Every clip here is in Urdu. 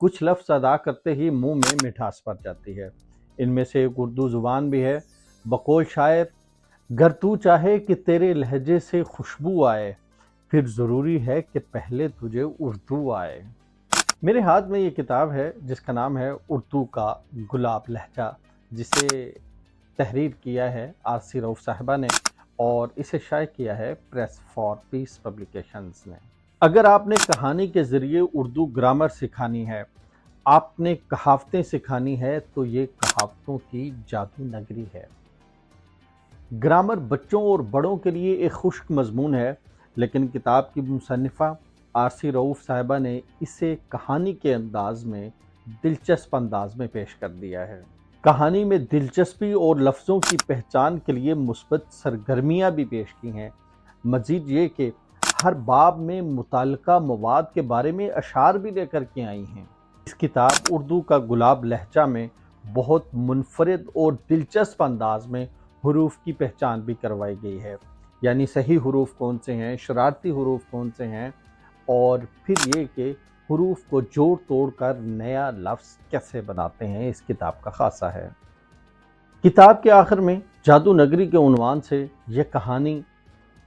کچھ لفظ ادا کرتے ہی منہ میں مٹھاس پڑ جاتی ہے۔ ان میں سے ایک اردو زبان بھی ہے۔ بقول شاعر، گر تو چاہے کہ تیرے لہجے سے خوشبو آئے، پھر ضروری ہے کہ پہلے تجھے اردو آئے۔ میرے ہاتھ میں یہ کتاب ہے جس کا نام ہے اردو کا گلاب لہجہ، جسے تحریر کیا ہے آرسی رؤف صاحبہ نے اور اسے شائع کیا ہے پریس فار پیس پبلیکیشنز نے۔ اگر آپ نے کہانی کے ذریعے اردو گرامر سکھانی ہے، آپ نے کہاوتیں سکھانی ہے، تو یہ کہاوتوں کی جادو نگری ہے۔ گرامر بچوں اور بڑوں کے لیے ایک خشک مضمون ہے، لیکن کتاب کی مصنفہ آرسی رؤف صاحبہ نے اسے کہانی کے انداز میں، دلچسپ انداز میں پیش کر دیا ہے۔ کہانی میں دلچسپی اور لفظوں کی پہچان کے لیے مثبت سرگرمیاں بھی پیش کی ہیں۔ مزید یہ کہ ہر باب میں متعلقہ مواد کے بارے میں اشعار بھی لے کر کے آئی ہیں۔ اس کتاب اردو کا گلاب لہجہ میں بہت منفرد اور دلچسپ انداز میں حروف کی پہچان بھی کروائی گئی ہے، یعنی صحیح حروف کون سے ہیں، شرارتی حروف کون سے ہیں، اور پھر یہ کہ حروف کو جوڑ توڑ کر نیا لفظ کیسے بناتے ہیں، اس کتاب کا خاصہ ہے۔ کتاب کے آخر میں جادو نگری کے عنوان سے یہ کہانی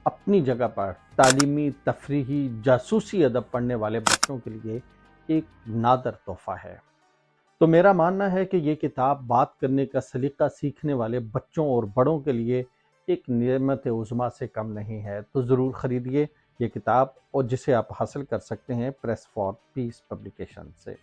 اپنی جگہ پر تعلیمی، تفریحی، جاسوسی ادب پڑھنے والے بچوں کے لیے ایک نادر تحفہ ہے۔ تو میرا ماننا ہے کہ یہ کتاب بات کرنے کا سلیقہ سیکھنے والے بچوں اور بڑوں کے لیے ایک نعمت عظمیٰ سے کم نہیں ہے۔ تو ضرور خریدیے یہ کتاب، اور جسے آپ حاصل کر سکتے ہیں پریس فار پیس پبلیکیشن سے۔